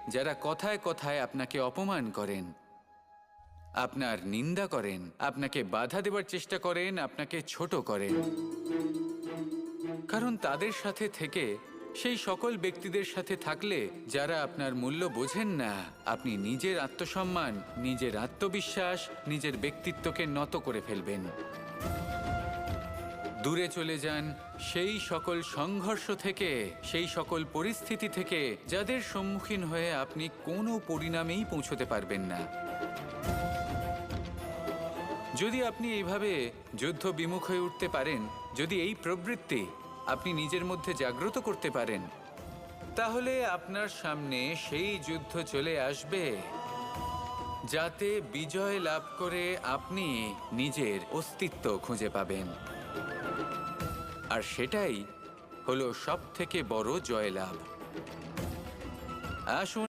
যারা কথায় কথায় আপনাকে অপমান করেন, আপনার নিন্দা করেন, আপনাকে বাধা দেবার চেষ্টা করেন, আপনাকে ছোট করেন। কারণ তাদের সাথে থেকে, সেই সকল ব্যক্তিদের সাথে থাকলে যারা আপনার মূল্য বোঝেন না, আপনি নিজের আত্মসম্মান, নিজের আত্মবিশ্বাস, নিজের ব্যক্তিত্বকে নত করে ফেলবেন। দূরে চলে যান সেই সকল সংঘর্ষ থেকে, সেই সকল পরিস্থিতি থেকে যাদের সম্মুখীন হয়ে আপনি কোনো পরিণামেই পৌঁছতে পারবেন না। যদি আপনি এইভাবে যুদ্ধ বিমুখ হয়ে উঠতে পারেন, যদি এই প্রবৃত্তি আপনি নিজের মধ্যে জাগ্রত করতে পারেন, তাহলে আপনার সামনে সেই যুদ্ধ চলে আসবে যাতে বিজয় লাভ করে আপনি নিজের অস্তিত্ব খুঁজে পাবেন। আর সেটাই হলো সবথেকে বড় জয়লাভ। আসুন